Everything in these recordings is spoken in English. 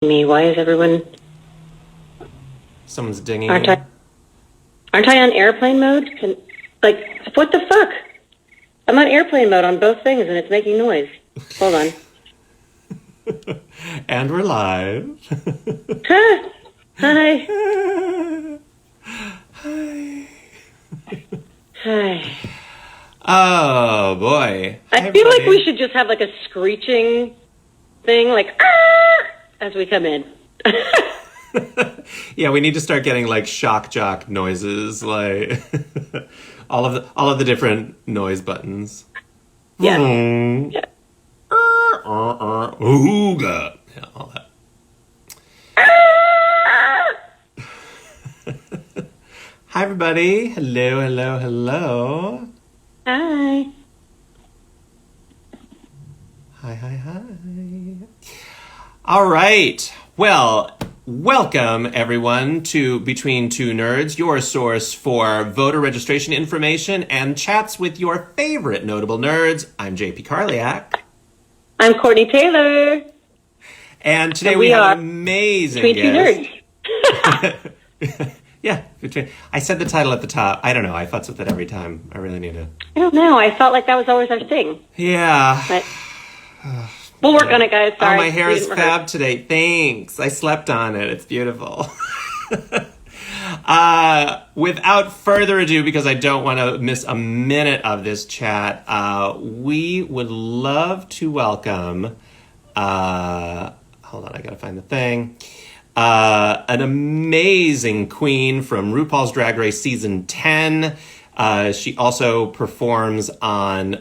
Me. Why is everyone? Someone's dinging Aren't you. I on airplane mode? What the fuck? I'm on airplane mode on both things, and it's making noise. Hold on. And we're live. Huh? Hi. Hi. Hi. Oh boy. Hi I feel like everybody. we should just have like a screeching thing, like ah, as we come in. Yeah, we need to start getting like shock jock noises, like all of the different noise buttons. Yes. Vroom. Yes. Ooga. Yeah, all that. Hi everybody. Hello, hello, hello. Hi. Hi, hi, hi. All right. Well, welcome everyone to Between Two Nerds, your source for voter registration information and chats with your favorite notable nerds. I'm JP Karliak. I'm Courtney Taylor, And today and we we have an are amazing Between Two guest. Nerds. Yeah, I said the title at the top. I don't know. I futz with it every time. I really need to. I don't know. I felt like that was always our thing, Yeah. but we'll work on it, guys. Oh, Sorry, my hair we is didn't rehearse. fab today. Thanks. I slept on it. It's beautiful. Without further ado, because I don't want to miss a minute of this chat, we would love to welcome. Hold on, I gotta find the thing. An amazing queen from RuPaul's Drag Race season 10. She also performs on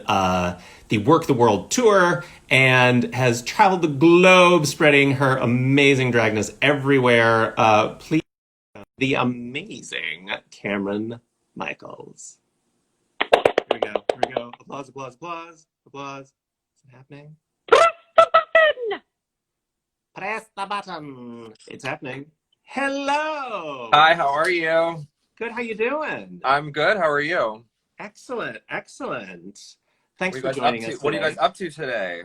the Work the World tour and has traveled the globe spreading her amazing dragness everywhere. Please, the amazing Cameron Michaels. Here we go. Here we go. Applause, applause, applause, applause. Is it happening? Press the button. It's happening. Hi, Hello. how are you? Good. How you doing? I'm good. How are you? Excellent. Excellent. What Thanks are you for guys up joining to? us What are you guys today. up to today?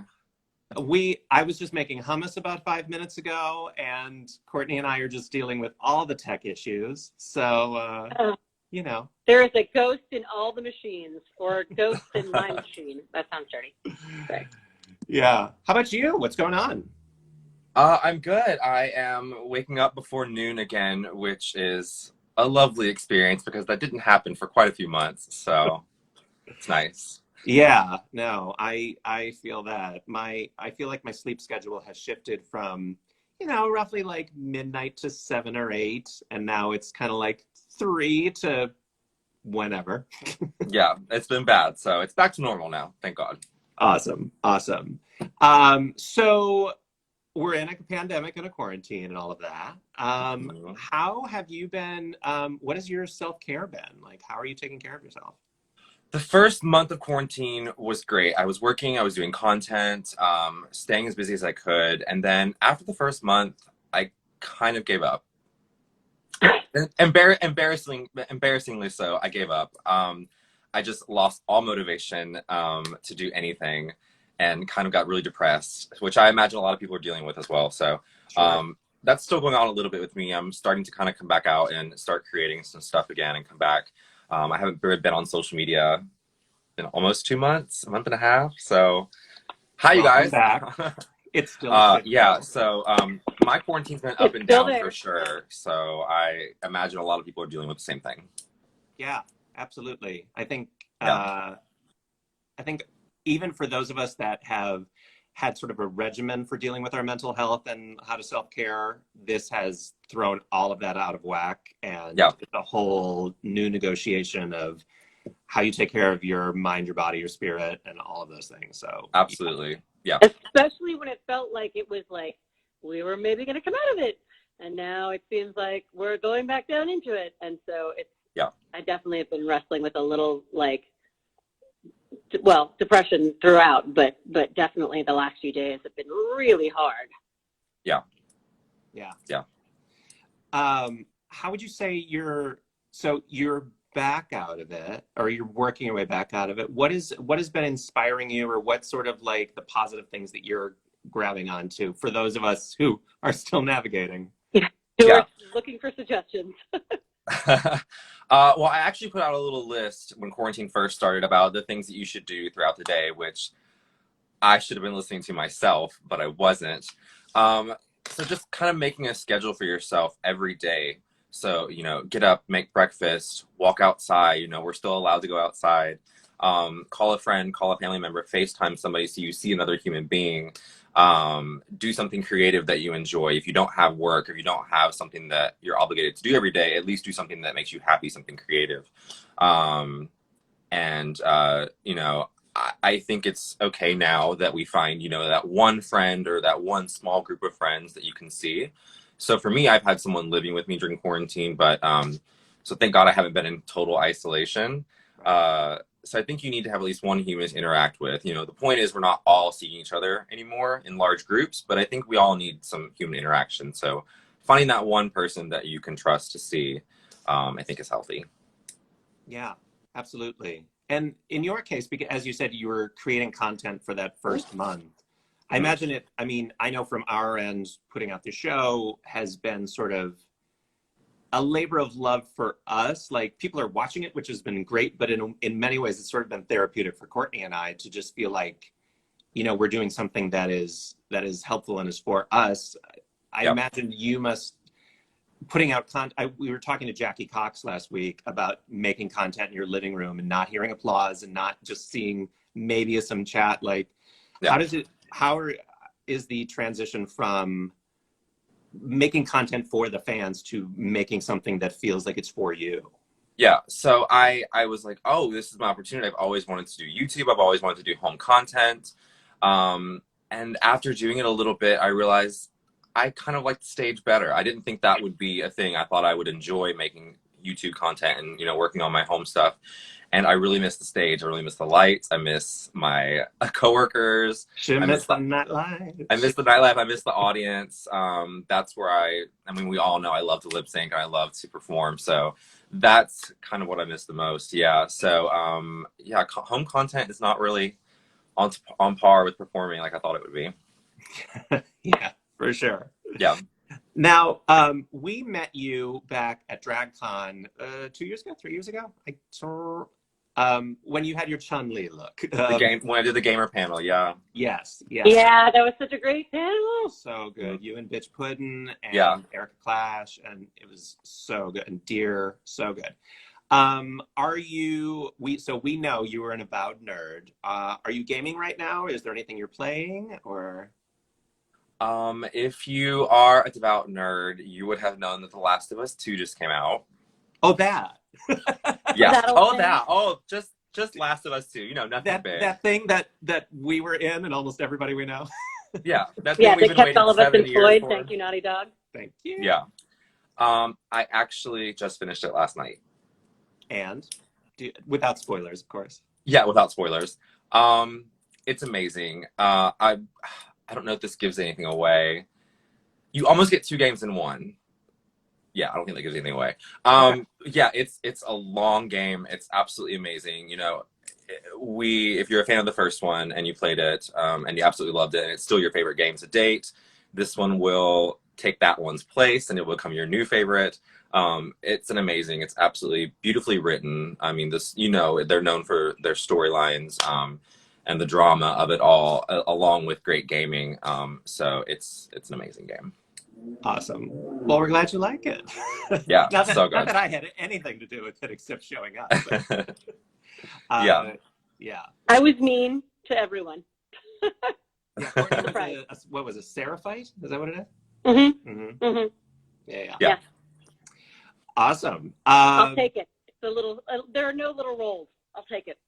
I was just making hummus about 5 minutes ago, and Courtney and I are just dealing with all the tech issues. So, Uh, you know. there is a ghost in all the machines, or a ghost in my machine. That sounds dirty. Sorry. Yeah. How about you? What's going on? I'm good. I am waking up before noon again, which is a lovely experience because that didn't happen for quite a few months. So it's nice. Yeah, no, I feel that. I feel like my sleep schedule has shifted from, roughly like midnight to 7 or 8, and now it's kind of like 3 to whenever. Yeah, it's been bad. So it's back to normal now. Thank God. Awesome, awesome. So we're in a pandemic and a quarantine and all of that. Mhm. How have you been? What has your self-care been? Like, how are you taking care of yourself? The first month of quarantine was great. I was working, I was doing content, staying as busy as I could. And then after the first month, I kind of gave up. Embarrassingly so, I gave up. I just lost all motivation to do anything and kind of got really depressed, which I imagine a lot of people are dealing with as well. So Sure. that's still going on a little bit with me. I'm starting to kind of come back out and start creating some stuff again and come back. I haven't been on social media in almost 2 months, a month and a half. So hi, you Welcome guys. back. It's still a shit Yeah, show. so my quarantine's been up It's and still down for there. sure. So I imagine a lot of people are dealing with the same thing. Yeah, absolutely. Yeah. I think even for those of us that have had sort of a regimen for dealing with our mental health and how to self-care, this has thrown all of that out of whack, Yeah, and it's a whole new negotiation of how you take care of your mind, your body, your spirit, and all of those things. So yeah, absolutely. Yeah. Especially when it felt like it was like we were maybe going to come out of it, and now it seems like we're going back down into it. And so Yeah. I definitely have been wrestling with a little depression throughout, but definitely the last few days have been really hard. Yeah. yeah. Yeah. How would you say you're back out of it, or you're working your way back out of it? What has been inspiring you, or what sort of like the positive things that you're grabbing onto for those of us who are still navigating? Who Yeah. are looking for suggestions. Well, I actually put out a little list when quarantine first started about the things that you should do throughout the day, which I should have been listening to myself, but I wasn't. So just kind of making a schedule for yourself every day. So, get up, make breakfast, walk outside. We're still allowed to go outside. Call a friend, call a family member, FaceTime somebody so you see another human being. Do something creative that you enjoy. If you don't have work, if you don't have something that you're obligated to do every day, at least do something that makes you happy, something creative. I think it's okay now that we find, that one friend or that one small group of friends that you can see. So for me, I've had someone living with me during quarantine, but so thank God I haven't been in total isolation. So I think you need to have at least one human to interact with. The point is we're not all seeing each other anymore in large groups, but I think we all need some human interaction. So finding that one person that you can trust to see, I think is healthy. Yeah, absolutely. And in your case, because as you said, you were creating content for that first month. I imagine I know from our end, putting out the show has been sort of a labor of love for us. Like, people are watching it, which has been great, but in many ways, it's sort of been therapeutic for Courtney and I to just feel like, we're doing something that is helpful and is for us. I imagine you must putting out content. We were talking to Jackie Cox last week about making content in your living room and not hearing applause and not just seeing maybe some chat. Like, how is the transition from making content for the fans to making something that feels like it's for you? Yeah, so I was like, oh, this is my opportunity. I've always wanted to do YouTube. I've always wanted to do home content. And after doing it a little bit, I realized I kind of like the stage better. I didn't think that would be a thing. I thought I would enjoy making YouTube content and, working on my home stuff. And I really miss the stage. I really miss the lights. I miss my coworkers. I miss the nightlife. I miss the nightlife. I miss the audience. That's where we all know I love to lip sync and I love to perform. So that's kind of what I miss the most. Yeah. So, home content is not really on par with performing like I thought it would be. Yeah, for sure. Yeah. Now, we met you back at DragCon 2 years ago, 3 years ago. When you had your Chun-Li look. When I did the gamer panel, yeah. Yes. Yeah, that was such a great panel. So good. You and Bitch Puddin' and Erica Clash, and it was so good. And Deer, so good. We know you were an avowed nerd. Are you gaming right now? Is there anything you're playing, or? If you are a devout nerd, you would have known that The Last of Us 2 just came out. Oh, that. Yeah. Oh, just Last of Us 2. Nothing big. That thing that we were in and almost everybody we know. Yeah. That Yeah, thing they we've been kept waiting all of us 7 years employed. for. Thank you, Naughty Dog. Thank you. Yeah. I actually just finished it last night. And without spoilers, of course. Yeah, without spoilers. It's amazing. I don't know if this gives anything away. You almost get 2 games in one. Yeah, I don't think that gives anything away. Yeah, it's a long game. It's absolutely amazing. If you're a fan of the first one and you played it and you absolutely loved it and it's still your favorite game to date, this one will take that one's place and it will become your new favorite. It's it's absolutely beautifully written. I mean, they're known for their storylines and the drama of it all, along with great gaming. So it's an amazing game. Awesome. Well, we're glad you like it. Yeah, not so good. that I had anything to do with it except showing up. But, Yeah. I was mean to everyone. Yeah, what was it, Seraphite? Is that what it is? Mm-hmm. Mm-hmm. Yeah. Awesome. I'll take it. It's a little. There are no little roles. I'll take it.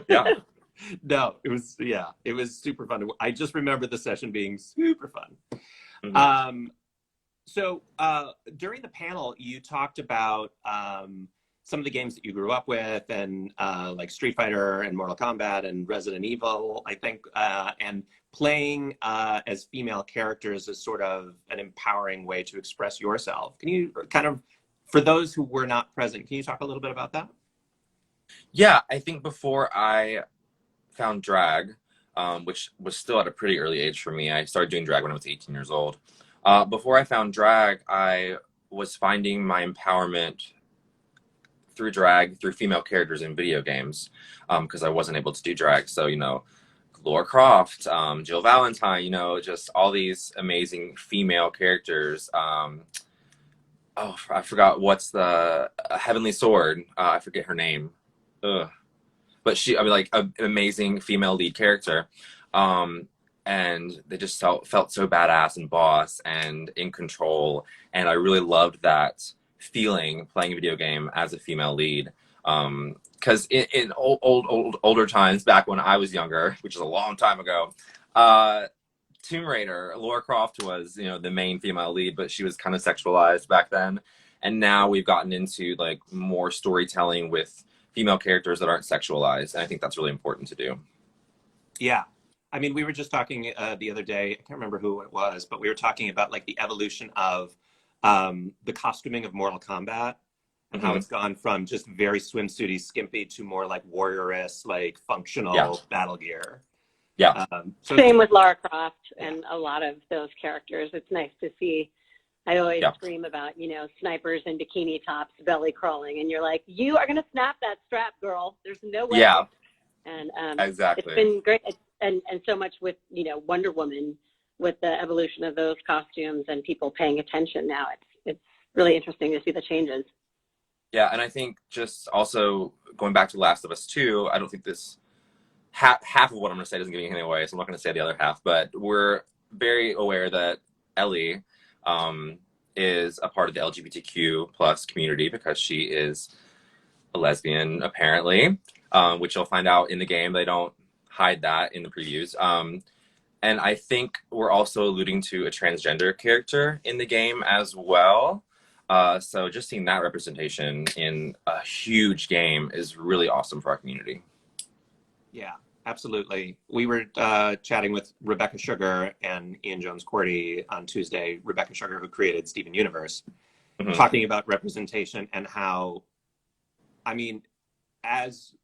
Yeah. No, it was super fun. I just remember the session being super fun. Mm-hmm. So during the panel, you talked about some of the games that you grew up with, and like Street Fighter and Mortal Kombat and Resident Evil, I think, and playing as female characters is sort of an empowering way to express yourself. Can you kind of, for those who were not present, can you talk a little bit about that? Yeah, I think before I found drag, which was still at a pretty early age for me. I started doing drag when I was 18 years old. Before I found drag, I was finding my empowerment through drag, through female characters in video games, because I wasn't able to do drag. So, you know, Laura Croft, Jill Valentine, you know, just all these amazing female characters. Oh, I forgot what's the Heavenly Sword. I forget her name. Ugh. But she, I mean, like an amazing female lead character. And they just felt so badass and boss and in control. And I really loved that feeling playing a video game as a female lead. Because in older times, back when I was younger, which is a long time ago, Tomb Raider, Laura Croft was, you know, the main female lead, but she was kind of sexualized back then. And now we've gotten into like more storytelling with female characters that aren't sexualized. And I think that's really important to do. Yeah. I mean, we were just talking the other day, I can't remember who it was, but we were talking about like the evolution of the costuming of Mortal Kombat and how it's gone from just very swimsuity, skimpy to more like warrioress, like functional battle gear. Yeah. So Same with Lara Croft and a lot of those characters. It's nice to see. I always scream about, you know, snipers in bikini tops, belly crawling, and you're like, you are going to snap that strap, girl. There's no way. Yeah. And Exactly. it's been great. And so much with, you know, Wonder Woman, with the evolution of those costumes and people paying attention now. It's really interesting to see the changes. Yeah, and I think just also going back to Last of Us 2, I don't think this half of what I'm going to say doesn't give anything away, so I'm not going to say the other half, but we're very aware that Ellie is a part of the LGBTQ plus community because she is a lesbian, apparently, which you'll find out in the game. They don't hide that in the previews. And I think we're also alluding to a transgender character in the game as well. So just seeing that representation in a huge game is really awesome for our community. yeah, absolutely. We were chatting with Rebecca Sugar and Ian Jones-Cordy on Tuesday. Rebecca Sugar, who created Steven Universe, talking about representation and how, I mean, as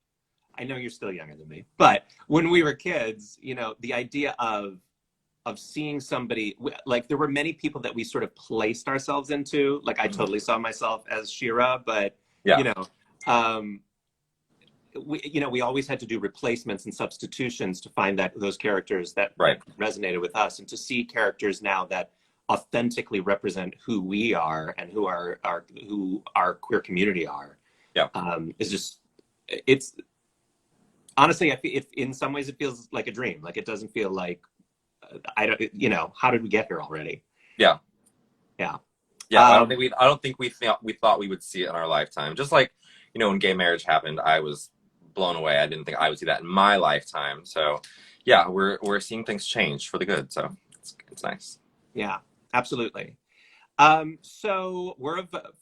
I know you're still younger than me, but when we were kids, you know, the idea of seeing somebody, like there were many people that we sort of placed ourselves into. Like I totally saw myself as Shira, but you know, we always had to do replacements and substitutions to find those characters that resonated with us, and to see characters now that authentically represent who we are and who our queer community are. Is just, it's honestly, if in some ways it feels like a dream. Like it doesn't feel like I don't, you know, how did we get here already? Yeah. I don't think we thought we would see it in our lifetime. Just like, you know, when gay marriage happened, I was blown away. I didn't think I would see that in my lifetime. So yeah, we're seeing things change for the good. So it's nice. Yeah, absolutely. So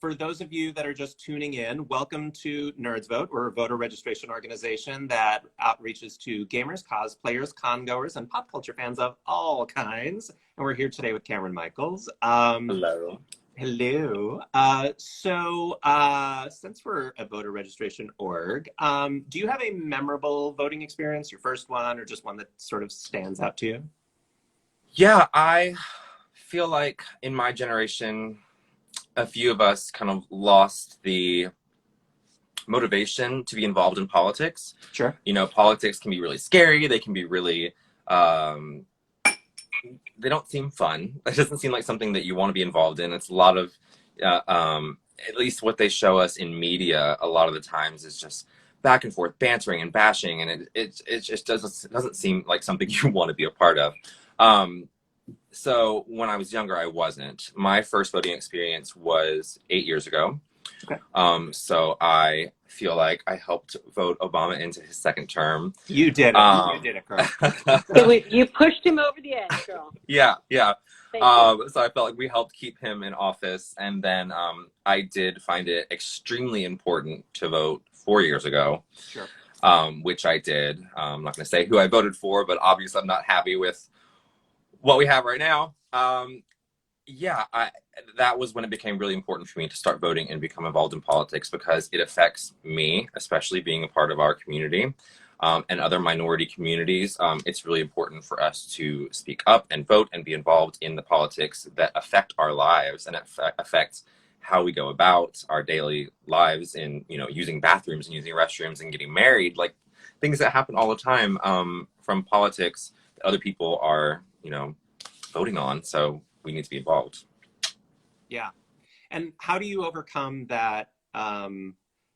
for those of you that are just tuning in, welcome to NerdsVote. We're a voter registration organization that outreaches to gamers, cosplayers, congoers, and pop culture fans of all kinds. And we're here today with Kameron Michaels. Hello. Hello. So since we're a voter registration org, do you have a memorable voting experience, your first one, or just one that sort of stands out to you? Yeah, I feel like in my generation, a few of us kind of lost the motivation to be involved in politics. Sure. You know, politics can be really scary. They can be really, they don't seem fun. It doesn't seem like something that you want to be involved in. It's a lot of, at least what they show us in media a lot of the times is just back and forth bantering and bashing. And it just doesn't seem like something you want to be a part of. So when I was younger, I wasn't. My first voting experience was 8 years ago. Okay. So I feel like I helped vote Obama into his second term. You did it. You did it, girl. You pushed him over the edge, girl. Yeah. So I felt like we helped keep him in office. And then I did find it extremely important to vote 4 years ago. Sure. Which I did. I'm not going to say who I voted for, but obviously I'm not happy with what we have right now. That was when it became really important for me to start voting and become involved in politics, because it affects me, especially being a part of our community. and other minority communities, it's really important for us to speak up and vote and be involved in the politics that affect our lives and affect how we go about our daily lives in, using bathrooms and using restrooms and getting married, like things that happen all the time from politics that other people are, voting on. So we need to be involved. Yeah. And how do you overcome that?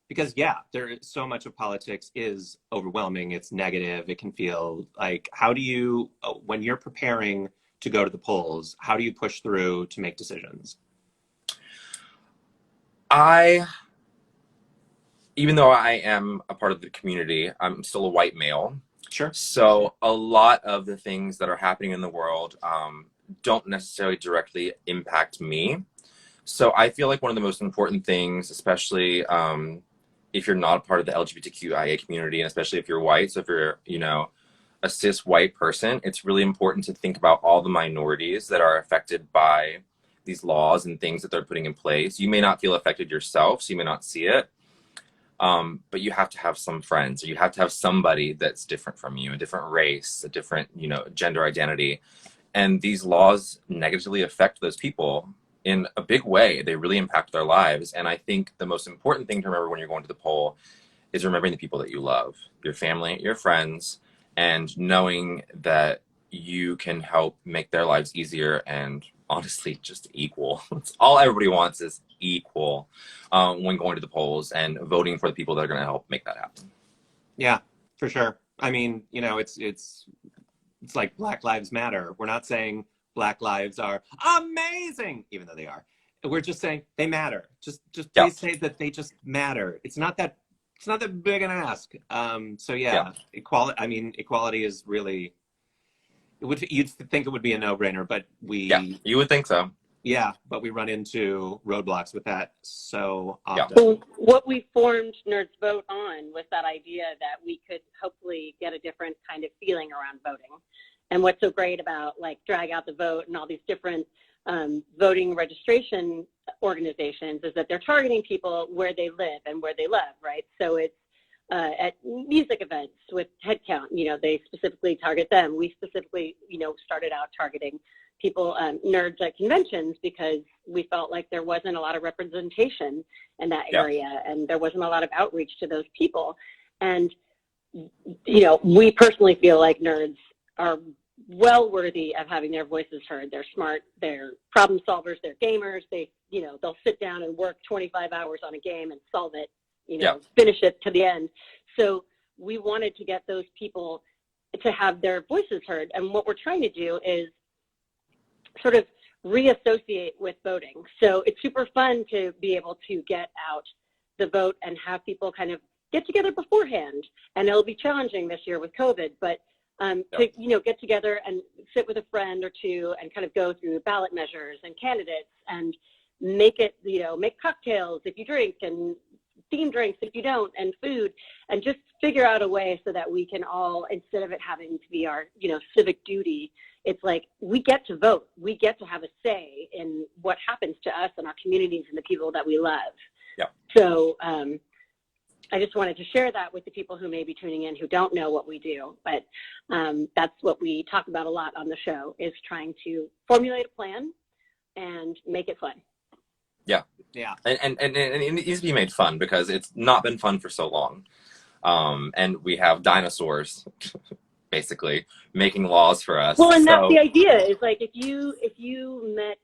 Because there is so much of politics is overwhelming. It's negative. It can feel like, how do you, when you're preparing to go to the polls, how do you push through to make decisions? Even though I am a part of the community, I'm still a white male. Sure. So a lot of the things that are happening in the world don't necessarily directly impact me. So I feel like one of the most important things, especially if you're not a part of the LGBTQIA community, and especially if you're white, so if you're, a cis white person, it's really important to think about all the minorities that are affected by these laws and things that they're putting in place. You may not feel affected yourself, so you may not see it. But you have to have some friends, or you have to have somebody that's different from you, a different race, a different, gender identity. And these laws negatively affect those people in a big way. They really impact their lives. And I think the most important thing to remember when you're going to the poll is remembering the people that you love, your family, your friends, and knowing that you can help make their lives easier and honestly just equal. It's all everybody wants is equal when going to the polls and voting for the people that are going to help make that happen. Yeah, for sure. I mean, it's like Black Lives Matter. We're not saying Black lives are amazing, even though they are. We're just saying they matter. Just please say that they just matter. It's not that big an ask. Equality. I mean, equality is really. You'd think it would be a no-brainer, but you would think so. Yeah, but we run into roadblocks with that so often. Well, what we formed NerdsVote on was that idea that we could hopefully get a different kind of feeling around voting. And what's so great about like Drag Out the Vote and all these different voting registration organizations is that they're targeting people where they live and where they love, right? So it's at music events with headcount, they specifically target them. We specifically, started out targeting people, nerds at conventions, because we felt like there wasn't a lot of representation in that area and there wasn't a lot of outreach to those people. And, we personally feel like nerds are well worthy of having their voices heard. They're smart, they're problem solvers, they're gamers. They'll sit down and work 25 hours on a game and solve it, finish it to the end. So we wanted to get those people to have their voices heard. And what we're trying to do is sort of reassociate with voting. So it's super fun to be able to get out the vote and have people kind of get together beforehand. And it'll be challenging this year with COVID, but to, get together and sit with a friend or two and kind of go through ballot measures and candidates and make it, make cocktails if you drink and theme drinks if you don't, and food, and just figure out a way so that we can all, instead of it having to be our, civic duty, it's like we get to vote. We get to have a say in what happens to us and our communities and the people that we love. Yeah. So I just wanted to share that with the people who may be tuning in who don't know what we do. But that's what we talk about a lot on the show, is trying to formulate a plan and make it fun. Yeah. Yeah. And it needs to be made fun because it's not been fun for so long. And we have dinosaurs basically making laws for us. Well, and that's the idea, is like if you met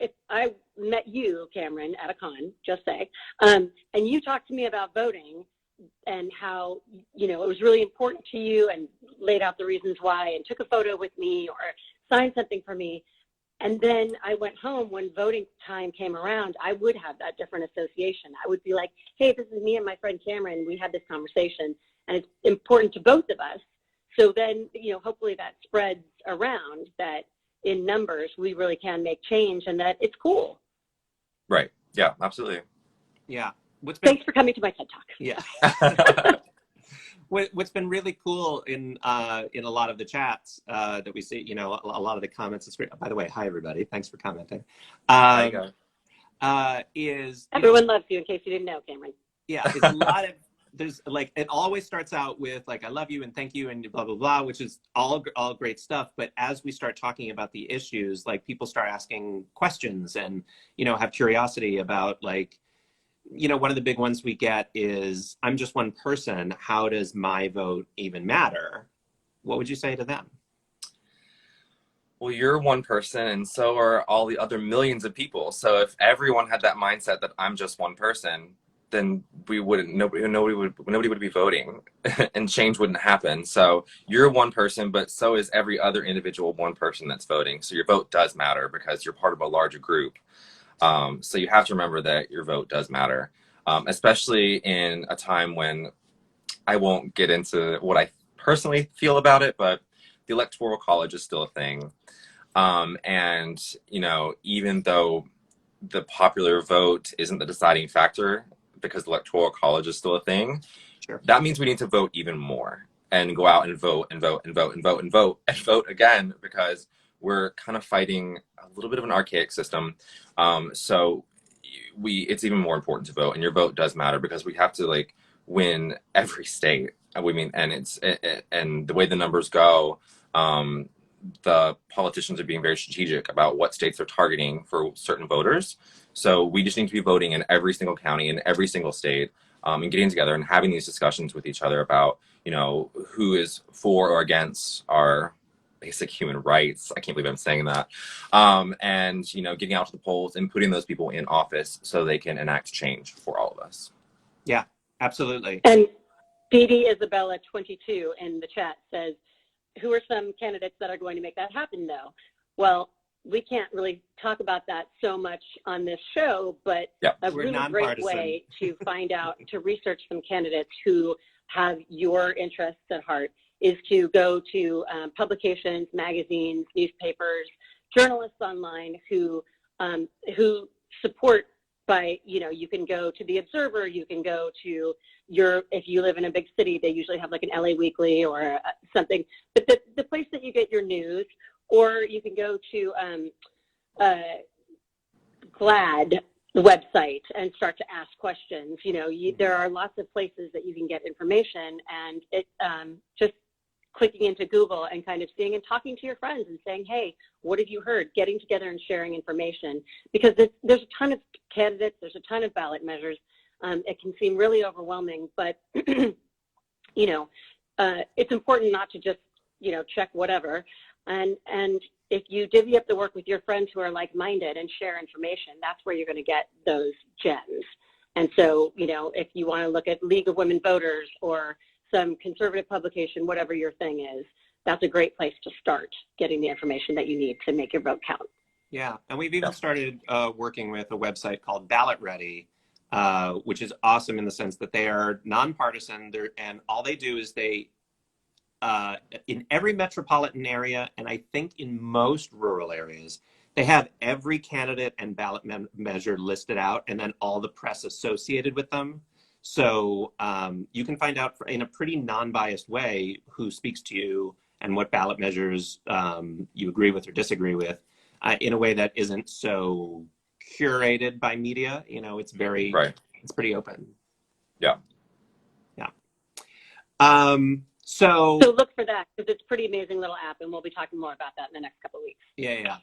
if I met you, Kameron, at a con, just say, and you talked to me about voting and how, it was really important to you and laid out the reasons why and took a photo with me or signed something for me. And then I went home when voting time came around, I would have that different association. I would be like, hey, this is me and my friend Kameron. We had this conversation and it's important to both of us. So then, hopefully that spreads around that in numbers, we really can make change and that it's cool. Right. Yeah, absolutely. Yeah. Thanks for coming to my TED Talk. Yeah. What's been really cool in a lot of the chats that we see, a lot of the comments. It's great. By the way, hi everybody. Thanks for commenting. There you go. Is everyone loves you, in case you didn't know, Kameron. Yeah, it's a lot of there's like, it always starts out with like, I love you and thank you and blah, blah, blah, which is all great stuff. But as we start talking about the issues, like people start asking questions and, you know, have curiosity about like, you know, one of the big ones we get is, I'm just one person. How does my vote even matter? What would you say to them? Well, you're one person, and so are all the other millions of people. So if everyone had that mindset that I'm just one person, then nobody would be voting, and change wouldn't happen. So you're one person, but so is every other individual one person that's voting. So your vote does matter because you're part of a larger group. So you have to remember that your vote does matter, especially in a time when I won't get into what I personally feel about it, but the Electoral College is still a thing. And, you know, even though the popular vote isn't the deciding factor because the Electoral College is still a thing, Sure. that means we need to vote even more and go out and vote and vote and vote and vote and vote and vote again, because we're kind of fighting a little bit of an archaic system. So it's even more important to vote, and your vote does matter because we have to like win every state. We mean, and the way the numbers go, the politicians are being very strategic about what states they're targeting for certain voters. So we just need to be voting in every single county, in every single state, and getting together and having these discussions with each other about, you know, who is for or against our basic human rights. I can't believe I'm saying that. And, you know, getting out to the polls and putting those people in office so they can enact change for all of us. Yeah, absolutely. And Dee Isabella 22 in the chat says, who are some candidates that are going to make that happen, though? Well, we can't really talk about that so much on this show, but a really great way to find out, to research some candidates who have your interests at heart is to go to publications, magazines, newspapers, journalists online who support by, you know, you can go to The Observer, you can go to if you live in a big city, they usually have like an LA Weekly or something, but the place that you get your news, or you can go to GLAAD, the website, and start to ask questions. You know, there are lots of places that you can get information, and it just clicking into Google and kind of seeing and talking to your friends and saying, hey, what have you heard? Getting together and sharing information, because there's a ton of candidates, there's a ton of ballot measures. It can seem really overwhelming, but you know, it's important not to just, you know, check whatever. And if you divvy up the work with your friends who are like-minded and share information, that's where you're going to get those gems. And so, you know, if you want to look at League of Women Voters or some conservative publication, whatever your thing is, that's a great place to start getting the information that you need to make your vote count. Yeah, and we've even started working with a website called Ballot Ready, which is awesome in the sense that they are nonpartisan, and all they do is they, in every metropolitan area, and I think in most rural areas, they have every candidate and ballot measure listed out, and then all the press associated with them. So you can find out in a pretty non-biased way who speaks to you and what ballot measures you agree with or disagree with, in a way that isn't so curated by media. You know, it's very, it's pretty open. Yeah. Yeah. So look for that, because it's a pretty amazing little app, and we'll be talking more about that in the next couple of weeks. Yeah.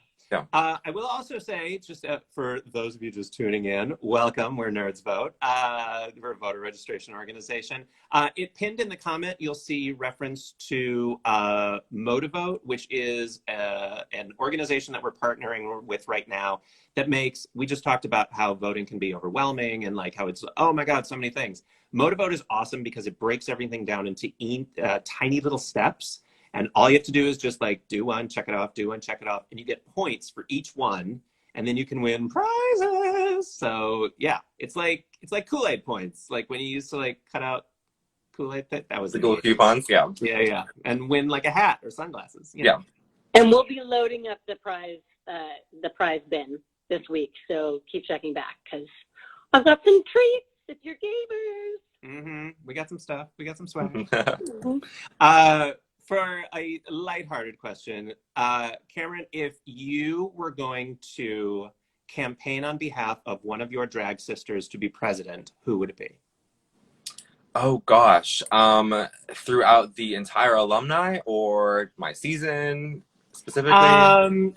I will also say, just for those of you just tuning in, welcome. We're NerdsVote. We're a voter registration organization. It pinned in the comment, you'll see reference to Motivote, which is an organization that we're partnering with right now that we just talked about how voting can be overwhelming and like how it's, oh my God, so many things. Motivote is awesome because it breaks everything down into tiny little steps. And all you have to do is just like do one, check it off, do one, check it off, and you get points for each one, and then you can win prizes. So yeah, it's like Kool-Aid points, like when you used to like cut out Kool-Aid. That was the little coupons, yeah, and win like a hat or sunglasses. You know? And we'll be loading up the prize bin this week, so keep checking back because I've got some treats if you're gamers. We got some stuff. We got some swag. For a lighthearted question, Kameron, if you were going to campaign on behalf of one of your drag sisters to be president, who would it be? Oh gosh. Throughout the entire alumni or my season specifically?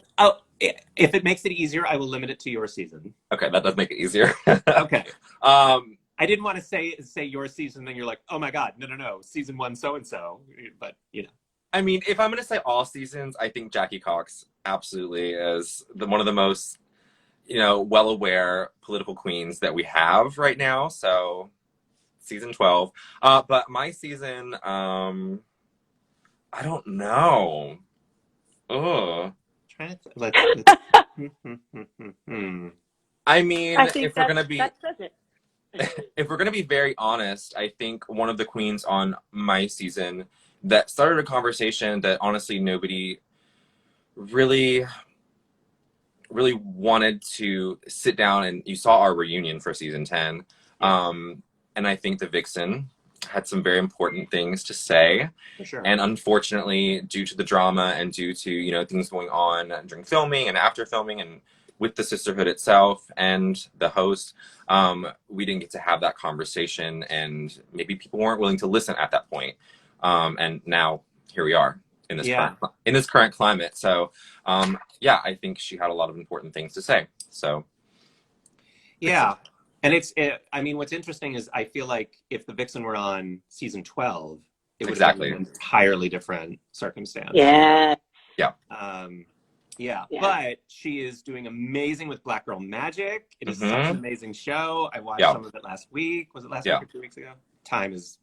If it makes it easier, I will limit it to your season. Okay, that does make it easier. Okay. um, I didn't want to say your season, then you're like, oh my God, no, season one, so and so. But I mean, if I'm gonna say all seasons, I think Jackie Cox absolutely is one of the most, well-aware political queens that we have right now. So season 12. But my season, I don't know. Ugh. trying to I mean, I think that says it. if we're gonna be very honest, I think one of the queens on my season that started a conversation that honestly nobody really really wanted to sit down, and you saw our reunion for season 10. And I think the Vixen had some very important things to say. For sure. And unfortunately, due to the drama and due to, things going on during filming and after filming and with the sisterhood itself and the host, we didn't get to have that conversation, and maybe people weren't willing to listen at that point. And now here we are in this current climate. So, I think she had a lot of important things to say. So, yeah. And I mean, what's interesting is I feel like if the Vixen were on season 12, it would have been an entirely different circumstance. Yeah. Yeah. Yeah. But she is doing amazing with Black Girl Magic. It is such an amazing show. I watched some of it last week. Was it last week or 2 weeks ago? Time is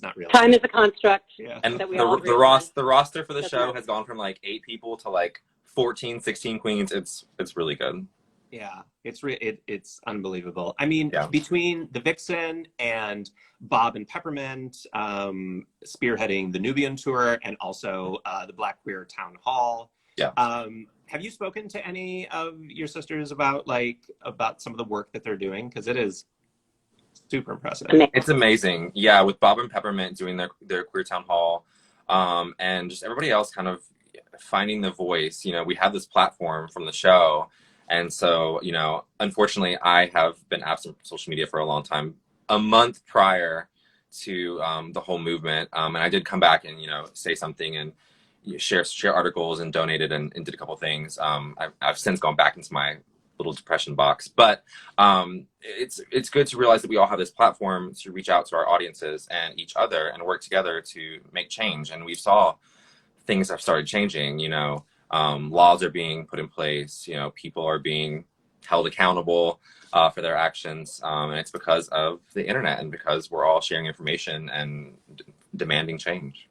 not real. Time is a construct. Yeah. And that we the roster for the show has gone from like 8 people to like 14, 16 queens. It's really good. Yeah, it's unbelievable. I mean, between the Vixen and Bob and Peppermint spearheading the Nubian tour and also the Black Queer Town Hall. Yeah. Have you spoken to any of your sisters about some of the work that they're doing? Because it is super impressive. It's amazing. Yeah, with Bob and Peppermint doing their Queer Town Hall, and just everybody else kind of finding the voice. We have this platform from the show. And so, unfortunately, I have been absent from social media for a long time, a month prior to the whole movement. And I did come back and, say something and share articles and donated and did a couple things. I've since gone back into my little depression box. But it's good to realize that we all have this platform to reach out to our audiences and each other and work together to make change. And we saw things have started changing, laws are being put in place, people are being held accountable for their actions. And it's because of the internet and because we're all sharing information and demanding change.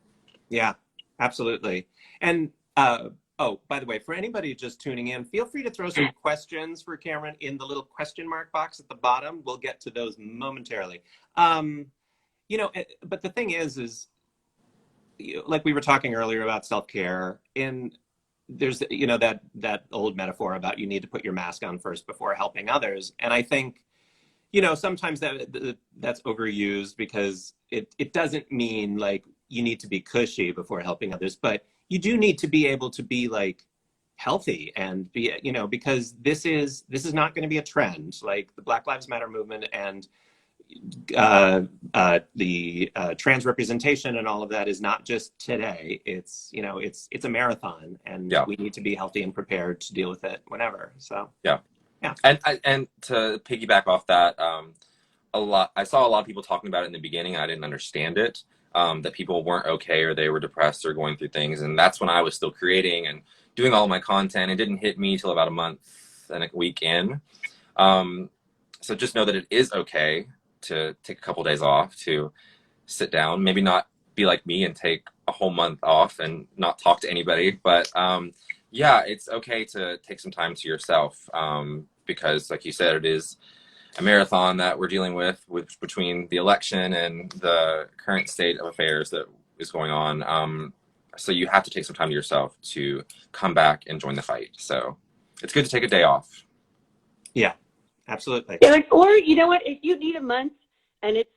Yeah, absolutely. And, by the way, for anybody just tuning in, feel free to throw some questions for Kameron in the little question mark box at the bottom. We'll get to those momentarily. But the thing is, like we were talking earlier about self-care, there's that old metaphor about you need to put your mask on first before helping others. And I think, sometimes that's overused because it doesn't mean like you need to be cushy before helping others, but you do need to be able to be like healthy and be, because this is not going to be a trend. Like the Black Lives Matter movement and the trans representation and all of that is not just today. It's it's a marathon, and we need to be healthy and prepared to deal with it whenever. So yeah. And to piggyback off that, I saw a lot of people talking about it in the beginning, and I didn't understand it. That people weren't okay or they were depressed or going through things, and that's when I was still creating and doing all of my content. It didn't hit me till about a month and a week in. So just know that it is okay to take a couple days off, to sit down, maybe not be like me and take a whole month off and not talk to anybody. But it's okay to take some time to yourself, because like you said, it is a marathon that we're dealing with between the election and the current state of affairs that is going on. So you have to take some time to yourself to come back and join the fight. So it's good to take a day off. Yeah. Absolutely. Yeah, or you know what? If you need a month and it's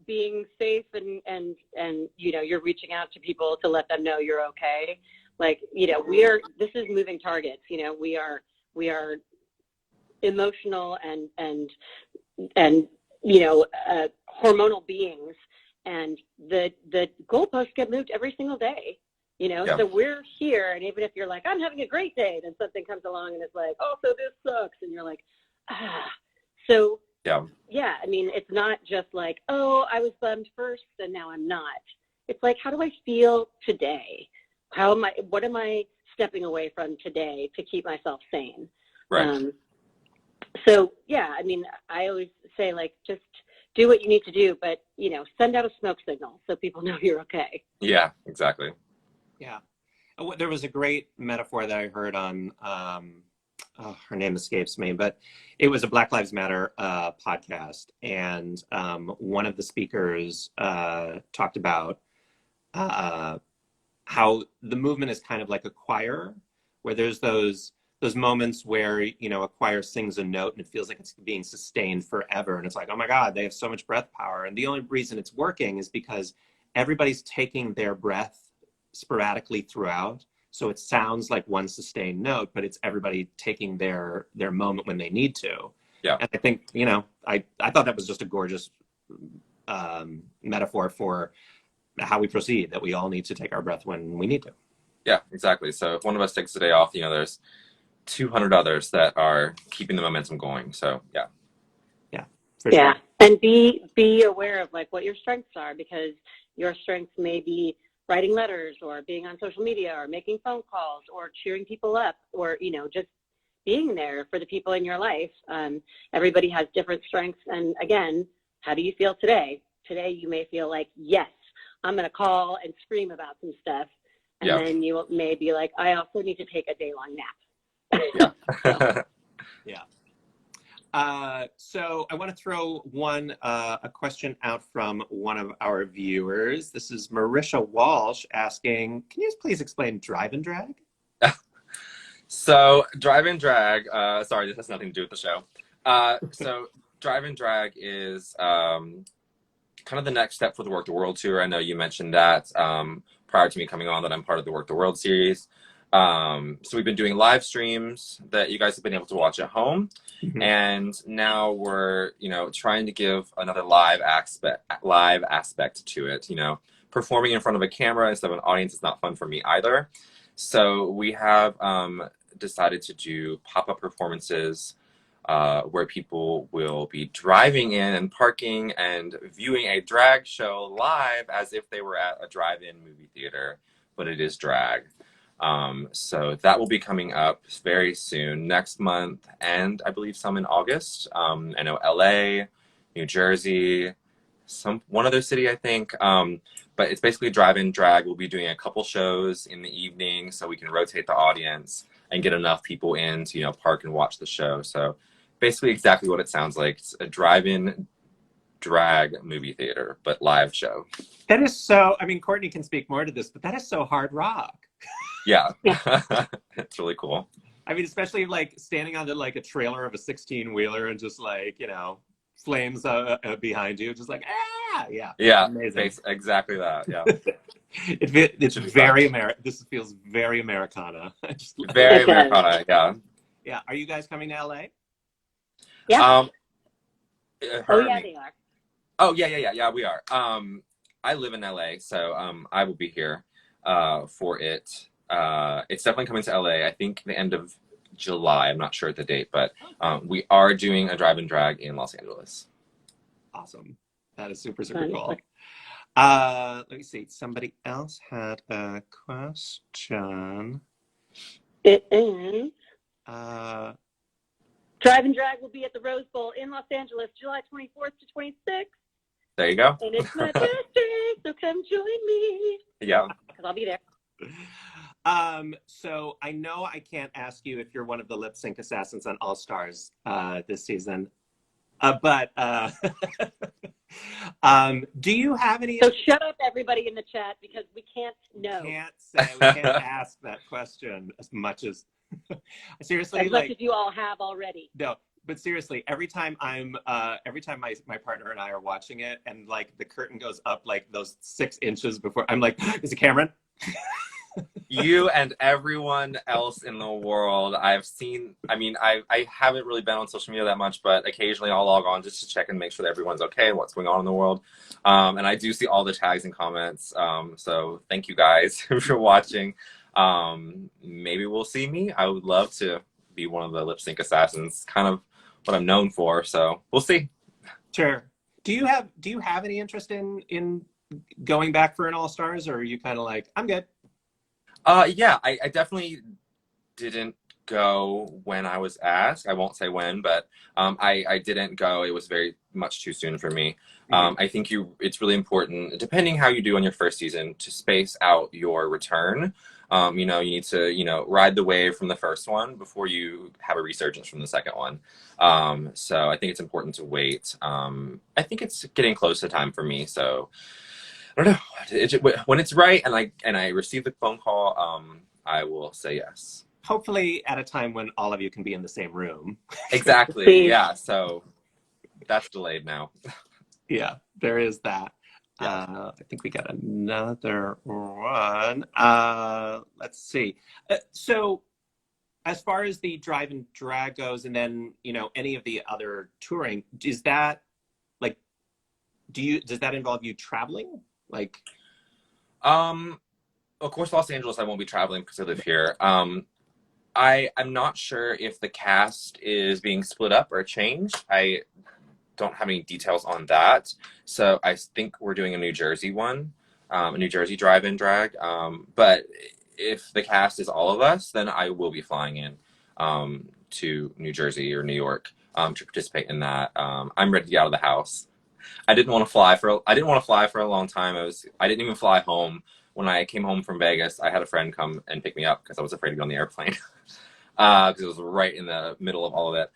being safe and you're reaching out to people to let them know you're okay. Like this is moving targets. We are emotional and hormonal beings, and the goalposts get moved every single day. You know, Yeah. so we're here, and even if you're like, I'm having a great day, then something comes along and it's like, oh, so this sucks, and you're like, ah. So yeah, I mean, it's not just like, oh, I was bummed first and now I'm not. It's like, how do I feel today? What am I stepping away from today to keep myself sane? Right. So yeah, I mean, I always say, like, just do what you need to do, but, you know, send out a smoke signal so people know you're okay. Yeah, exactly. Yeah. There was a great metaphor that I heard on, her name escapes me, but it was a Black Lives Matter podcast. And one of the speakers talked about how the movement is kind of like a choir, where there's those moments where, you know, a choir sings a note and it feels like it's being sustained forever. And it's like, oh my God, they have so much breath power. And the only reason it's working is because everybody's taking their breath sporadically throughout. So it sounds like one sustained note, but it's everybody taking their moment when they need to. Yeah. And I think, you know, I thought that was just a gorgeous metaphor for how we proceed, that we all need to take our breath when we need to. Yeah, exactly. So if one of us takes a day off, you know, there's 200 others that are keeping the momentum going. So yeah. Yeah. Yeah. Sure. And be aware of, like, what your strengths are, because your strengths may be writing letters or being on social media or making phone calls or cheering people up, or, you know, just being there for the people in your life. Everybody has different strengths. And again, how do you feel today? Today, you may feel like, yes, I'm going to call and scream about some stuff. And then you may be like, I also need to take a day-long nap. Yeah. Yeah. So I want to throw a question out from one of our viewers. This is Marisha Walsh asking, can you please explain drive and drag? So drive and drag, sorry, this has nothing to do with the show. So drive and drag is kind of the next step for the Work the World tour. I know you mentioned that prior to me coming on, that I'm part of the Work the World series. So we've been doing live streams that you guys have been able to watch at home. Mm-hmm. And now we're, you know, trying to give another live aspect to it. You know, performing in front of a camera instead of an audience is not fun for me either. So we have decided to do pop-up performances where people will be driving in and parking and viewing a drag show live as if they were at a drive-in movie theater, but it is drag. So that will be coming up very soon, next month, and I believe some in August. I know LA, New Jersey, one other city, I think. But it's basically drive-in drag. We'll be doing a couple shows in the evening so we can rotate the audience and get enough people in to, you know, park and watch the show. So basically exactly what it sounds like. It's a drive-in drag movie theater, but live show. That is so, I mean, Courtenay can speak more to this, but that is so hard rock. Yeah. It's really cool. I mean, especially like standing on like a trailer of a 16-wheeler and just like, you know, flames behind you, just like, yeah, amazing. Exactly that. Yeah. It's very This feels very Americana. Very Americana. Yeah. Yeah. Are you guys coming to LA? Yeah. They are. Oh yeah, we are. I live in LA, so I will be here for it. It's definitely coming to LA. I think the end of July. I'm not sure at the date, but we are doing a drive and drag in Los Angeles. Awesome. That is super cool. Let me see. Somebody else had a question. It is. Drive and drag will be at the Rose Bowl in Los Angeles, July 24th to 26th. There you go. And it's my birthday, so come join me. Yeah. Because I'll be there. So I know I can't ask you if you're one of the lip sync assassins on All Stars this season, but do you have any? So shut up, everybody in the chat, because we can't know. We can't ask that question as much as seriously, as much as you all have already. No, but seriously, every time my partner and I are watching it, and like the curtain goes up like those 6 inches before, I'm like, is it Kameron? You and everyone else in the world. I've seen, I haven't really been on social media that much, but occasionally I'll log on just to check and make sure that everyone's okay and what's going on in the world. And I do see all the tags and comments. So thank you guys for watching. Maybe we'll see me. I would love to be one of the lip sync assassins, kind of what I'm known for. So we'll see. Sure. Do you have any interest in going back for an All Stars, or are you kind of like, I'm good? Yeah, I definitely didn't go when I was asked. I won't say when, but I didn't go. It was very much too soon for me. I think it's really important, depending how you do on your first season, to space out your return. You need to, ride the wave from the first one before you have a resurgence from the second one. So I think it's important to wait. I think it's getting close to time for me. So I don't know. When it's right and I receive the phone call, I will say yes. Hopefully at a time when all of you can be in the same room. Exactly. Yeah. So that's delayed now. Yeah, there is that. Yeah. I think we got another one. Let's see. So as far as the drive and drag goes, and then, any of the other touring, is that like, does that involve you traveling? Like, Of course, Los Angeles, I won't be traveling because I live here. I'm not sure if the cast is being split up or changed. I don't have any details on that. So I think we're doing a New Jersey one, a New Jersey drive-in drag. But if the cast is all of us, then I will be flying in to New Jersey or New York to participate in that. I'm ready to get out of the house. I didn't want to fly for a long time. I didn't even fly home. When I came home from Vegas, I had a friend come and pick me up because I was afraid to get on the airplane because it was right in the middle of all of it.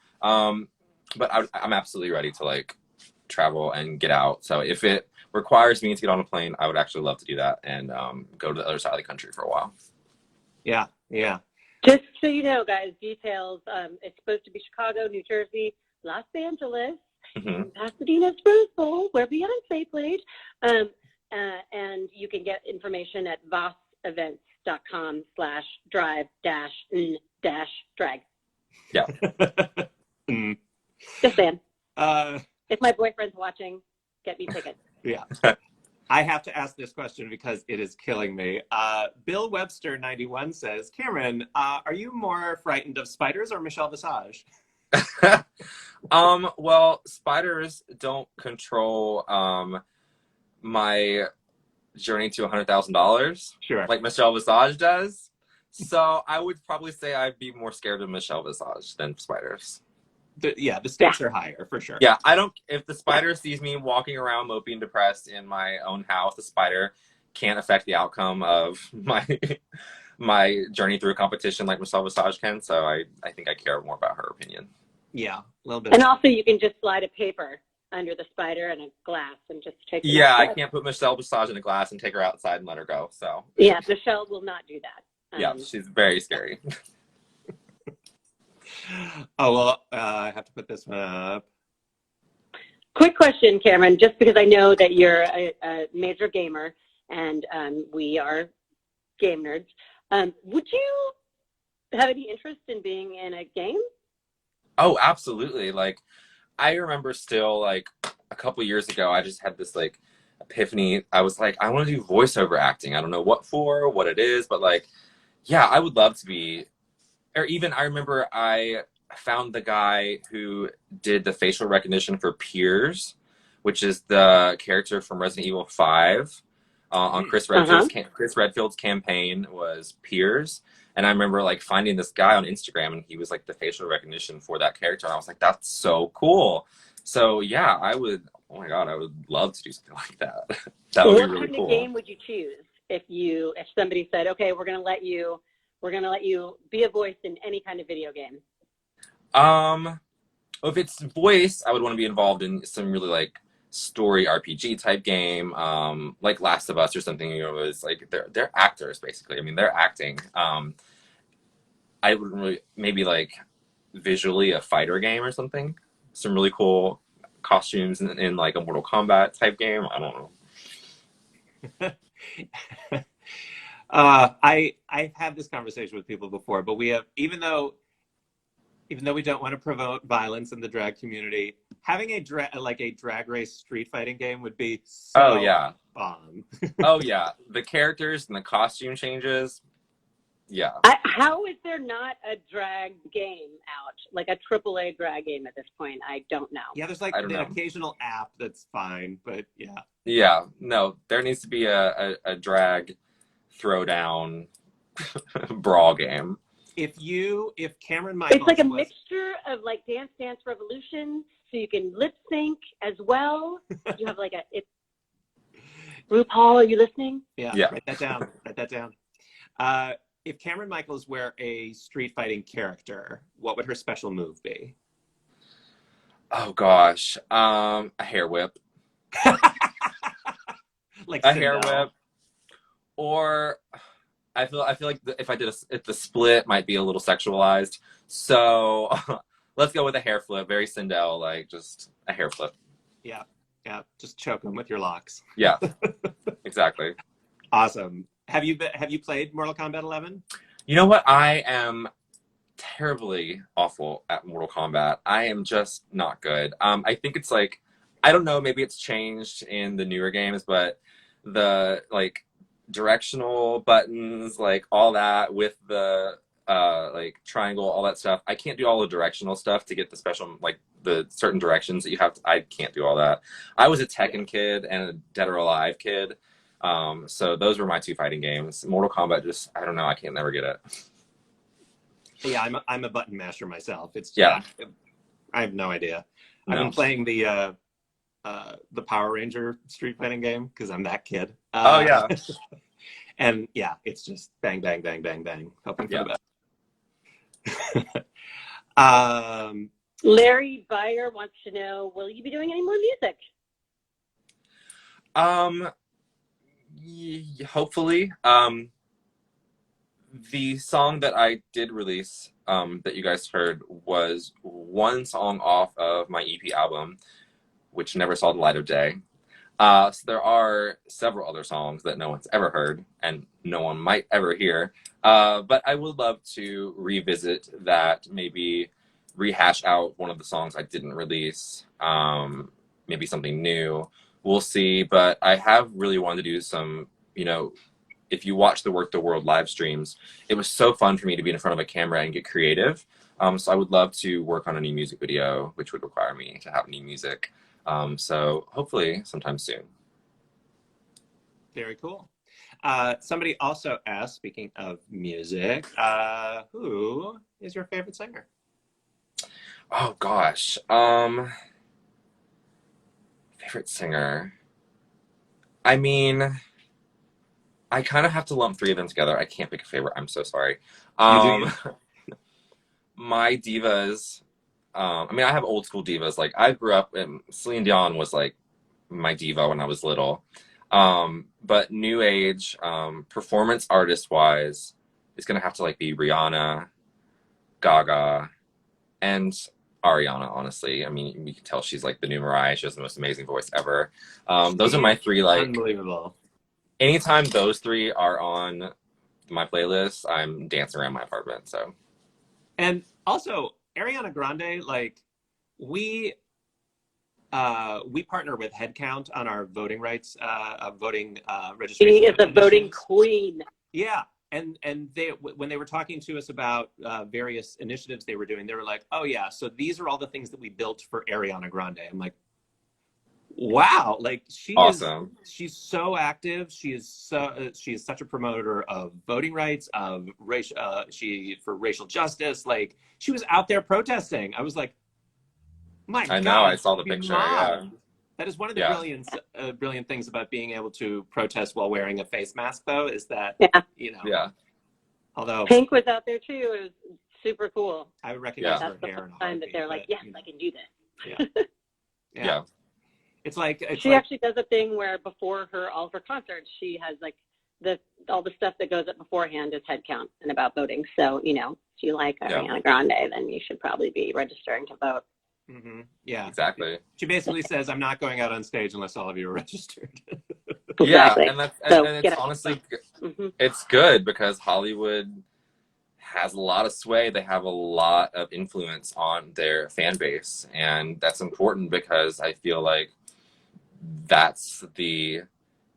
But I'm absolutely ready to travel and get out. So if it requires me to get on a plane, I would actually love to do that and go to the other side of the country for a while. Yeah. Just so you know, guys, details. It's supposed to be Chicago, New Jersey, Los Angeles, Pasadena's Rose Bowl, where Beyonce played. And you can get information at vossevents.com/drive-drag. Yeah. Just saying. If my boyfriend's watching, get me tickets. Yeah. I have to ask this question because it is killing me. Bill Webster 91 says, Cameron, are you more frightened of spiders or Michelle Visage? Well, spiders don't control my journey to $100,000. Sure. Like Michelle Visage does. So I would probably say I'd be more scared of Michelle Visage than spiders. The stakes are higher for sure. Yeah, if the spider sees me walking around mopey and depressed in my own house, the spider can't affect the outcome of my journey through a competition like Michelle Visage can. So I think I care more about her opinion. Yeah, a little bit. And also you can just slide a paper under the spider and a glass and just take it outside. I can't put Michelle Visage in a glass and take her outside and let her go. So yeah, Michelle will not do that. Yeah, she's very scary. Oh, well, I have to put this one up. Quick question, Cameron, just because I know that you're a major gamer and we are game nerds. Would you have any interest in being in a game? Oh, absolutely. I remember still a couple years ago, I just had this epiphany. I was like, I want to do voiceover acting. I don't know what it is, but yeah, I would love to be. Or even I remember I found the guy who did the facial recognition for Piers, which is the character from Resident Evil 5 on Chris Redfield's Redfield's campaign was Piers. And I remember finding this guy on Instagram and he was the facial recognition for that character. And I was like, that's so cool. So yeah, oh my God, I would love to do something like that. That would be really cool. What kind of game would you choose if somebody said, okay, we're going to let you be a voice in any kind of video game? If it's voice, I would want to be involved in some really story RPG type game, like Last of Us or something. It's they're actors basically. I mean, they're acting. I would really maybe visually a fighter game or something. Some really cool costumes in a Mortal Kombat type game. I don't know. I've had this conversation with people before, but we have, even though we don't want to promote violence in the drag community, having a drag race street fighting game would be Oh so yeah. fun. Oh yeah. The characters and the costume changes. Yeah. How is there not a drag game out, like a AAA drag game at this point? I don't know. Yeah, there's like I don't the know. occasional app that's fine, but yeah. Yeah. No, there needs to be a drag throwdown brawl game. If Kameron Michaels It's like a mixture of like Dance Dance Revolution, so you can lip sync as well. You have like RuPaul, are you listening? Yeah. Write that down. Write that down. If Kameron Michaels were a street fighting character, what would her special move be? Oh gosh, a hair whip. Like a hair whip, or I feel like if I did if the split might be a little sexualized, so let's go with a hair flip. Very Sindel, like just a hair flip. Yeah, just choke them with your locks. Yeah, exactly. Awesome. Have you played Mortal Kombat 11? You know what? I am terribly awful at Mortal Kombat. I am just not good. I think it's like, I don't know, maybe it's changed in the newer games, but the like directional buttons, like all that with the like triangle, all that stuff. I can't do all the directional stuff to get the special, like the certain directions that you have to, I can't do all that. I was a Tekken kid and a Dead or Alive kid. So those were my two fighting games. Mortal Kombat, just, I don't know, I can't never get it. Yeah, I'm a button masher myself. It's just, yeah. I have no idea. I've been playing the Power Ranger street fighting game because I'm that kid. Oh yeah. And yeah, it's just bang, bang, bang, bang, bang, hoping for the best. Larry Beyer wants to know, will you be doing any more music? Hopefully. The song that I did release, that you guys heard, was one song off of my EP album, which never saw the light of day. So there are several other songs that no one's ever heard and no one might ever hear. But I would love to revisit that, maybe rehash out one of the songs I didn't release, maybe something new. We'll see. But I have really wanted to do some, you know, if you watch the Work the World live streams, it was so fun for me to be in front of a camera and get creative. So I would love to work on a new music video, which would require me to have new music. So hopefully sometime soon. Very cool. Somebody also asked, speaking of music, who is your favorite singer? Oh gosh. Favorite singer. I mean, I kind of have to lump three of them together. I can't pick a favorite. I'm so sorry. My divas. I mean, I have old school divas. Like, I grew up, and Celine Dion was like my diva when I was little. But new age, performance artist wise, it's gonna have to like be Rihanna, Gaga, and Ariana. Honestly, I mean, you can tell she's like the new Mariah. She has the most amazing voice ever. Those are my three. Like, unbelievable. Anytime those three are on my playlist, I'm dancing around my apartment. So, and also Ariana Grande, like we partner with Headcount on our voting rights, voting registration. She is a voting queen. Yeah, and they, when they were talking to us about various initiatives they were doing, they were like, "Oh yeah, so these are all the things that we built for Ariana Grande." I'm like, wow, like awesome. She's so active. She is such a promoter of voting rights, of for racial justice. Like, she was out there protesting. I was like, my God. I know, I saw the picture. Yeah. That is one of the brilliant things about being able to protest while wearing a face mask, though, is that, you know. Yeah. Although Pink was out there too. It was super cool. I would recognize her That's hair and all. time that they're like, yes, I can do this. Yeah. It's like she actually does a thing where before all of her concerts, she has like all the stuff that goes up beforehand is head count and about voting. So, you know, if you like Ariana Grande, then you should probably be registering to vote. Mm-hmm. Yeah, exactly. She basically says, "I'm not going out on stage unless all of you are registered." Exactly. Yeah, and it's honestly, it's good because Hollywood has a lot of sway. They have a lot of influence on their fan base. And that's important because I feel like that's the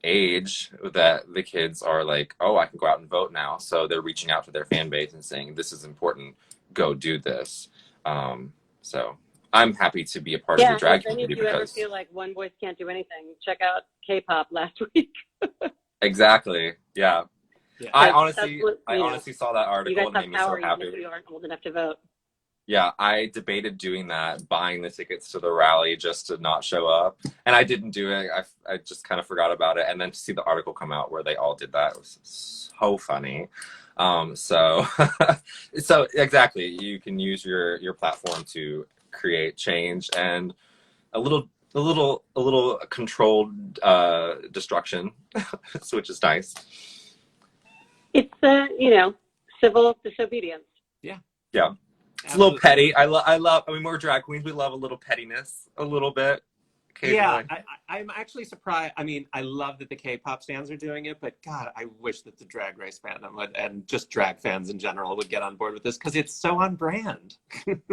age that the kids are like, oh, I can go out and vote now. So they're reaching out to their fan base and saying, this is important. Go do this. So I'm happy to be a part of the drag community. If you ever feel like one voice can't do anything, check out K-pop last week. Exactly. Yeah. I honestly saw that article and made me so happy. Even if you aren't old enough to vote. Yeah, I debated doing that, buying the tickets to the rally just to not show up. And I didn't do it. I just kind of forgot about it. And then to see the article come out where they all did that was so funny. So exactly, you can use your platform to create change and a little controlled destruction, which is nice. It's civil disobedience. Yeah. It's a little petty. I mean, we're drag queens. We love a little pettiness, a little bit. Yeah, I'm actually surprised. I mean, I love that the K-pop fans are doing it, but God, I wish that the Drag Race fandom would, and just drag fans in general would get on board with this because it's so on brand.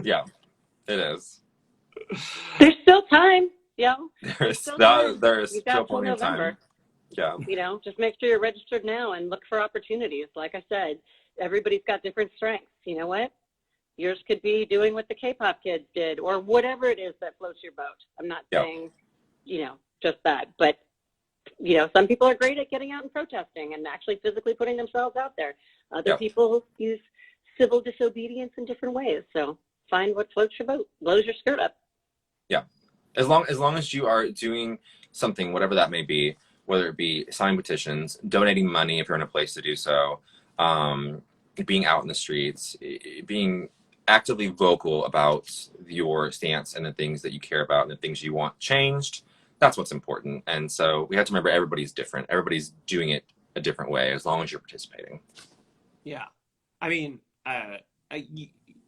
Yeah, it is. There's still time. There's still plenty of time. Yeah. Just make sure you're registered now and look for opportunities. Like I said, everybody's got different strengths. You know what? Yours could be doing what the K-pop kids did or whatever it is that floats your boat. I'm not saying, just that. But, some people are great at getting out and protesting and actually physically putting themselves out there. Other people use civil disobedience in different ways. So find what floats your boat, blows your skirt up. Yeah. As long as you are doing something, whatever that may be, whether it be signing petitions, donating money if you're in a place to do so, being out in the streets, being actively vocal about your stance and the things that you care about and the things you want changed, that's what's important. And so we have to remember everybody's different. Everybody's doing it a different way as long as you're participating. Yeah. I mean,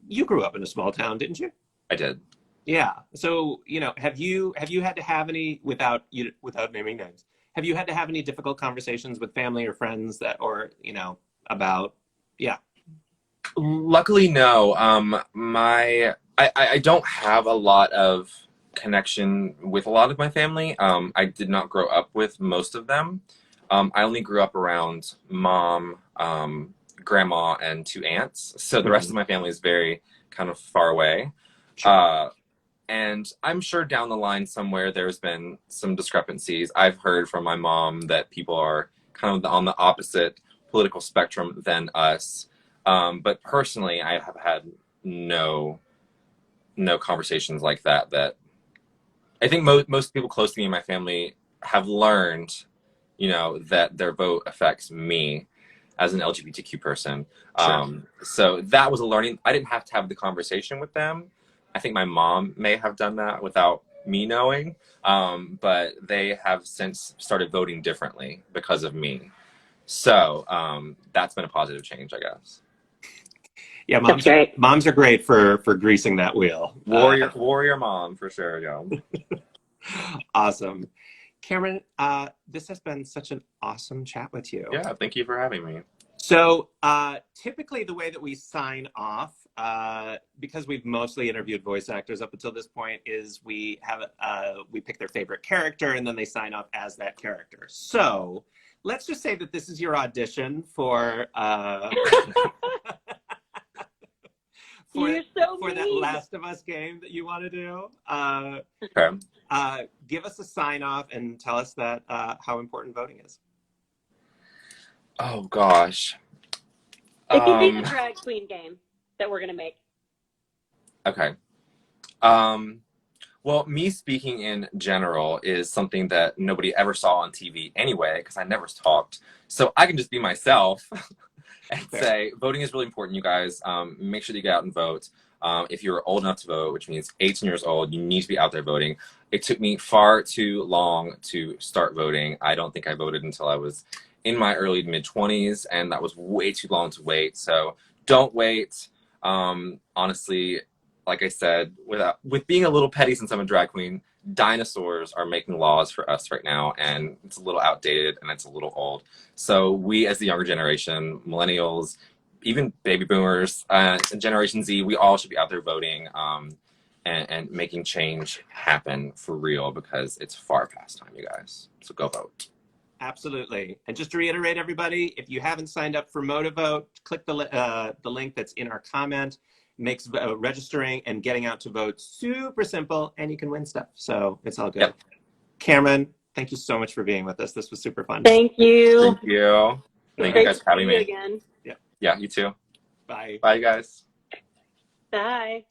you grew up in a small town, didn't you? I did. Yeah. So, have you had to have any, without naming names, have you had to have any difficult conversations with family or friends about, Luckily, no. I don't have a lot of connection with a lot of my family. I did not grow up with most of them. I only grew up around mom, grandma, and 2 aunts. So the rest of my family is very kind of far away. Sure. And I'm sure down the line somewhere there's been some discrepancies. I've heard from my mom that people are kind of on the opposite political spectrum than us. But personally, I have had no conversations like that I think most people close to me in my family have learned, that their vote affects me as an LGBTQ person. Sure. So that was a learning. I didn't have to have the conversation with them. I think my mom may have done that without me knowing, but they have since started voting differently because of me. So that's been a positive change, I guess. Yeah, moms are great for greasing that wheel. Warrior mom, for sure, yeah. Awesome. Kameron, this has been such an awesome chat with you. Yeah, thank you for having me. So typically the way that we sign off, because we've mostly interviewed voice actors up until this point, is we pick their favorite character and then they sign off as that character. So let's just say that this is your audition for that Last of Us game that you want to do. Okay. Give us a sign off and tell us that how important voting is. Oh gosh. It can be the drag queen game that we're gonna make. Okay. Well, me speaking in general is something that nobody ever saw on TV anyway, because I never talked. So I can just be myself and say, voting is really important, you guys. Make sure that you get out and vote. If you're old enough to vote, which means 18 years old, you need to be out there voting. It took me far too long to start voting. I don't think I voted until I was in my early to mid-20s, and that was way too long to wait. So don't wait. Honestly, like I said, with being a little petty since I'm a drag queen, dinosaurs are making laws for us right now, and it's a little outdated and it's a little old. So we, as the younger generation, millennials, even baby boomers, and Generation Z, we all should be out there voting and making change happen for real, because it's far past time, you guys. So go vote. Absolutely. And just to reiterate, everybody, if you haven't signed up for MotiVote, click the link that's in our comment. Makes registering and getting out to vote super simple, and you can win stuff. So it's all good. Yep. Kameron, thank you so much for being with us. This was super fun. Thank you. Thank you. Thank you guys for having me. Again. Yeah, you too. Bye. Bye, guys. Bye.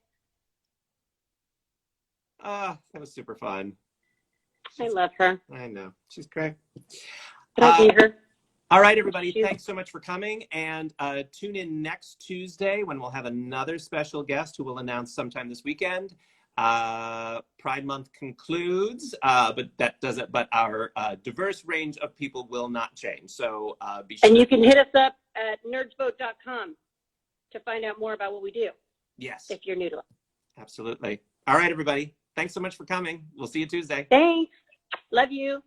That was super fun. I love her. I know. She's great. But I hate her. All right, everybody. Thanks so much for coming. And tune in next Tuesday when we'll have another special guest who we'll announce sometime this weekend. Pride Month concludes, but our diverse range of people will not change. So be sure. And you can hit us up at NerdsVote.com to find out more about what we do. Yes. If you're new to us. Absolutely. All right, everybody. Thanks so much for coming. We'll see you Tuesday. Thanks. Love you.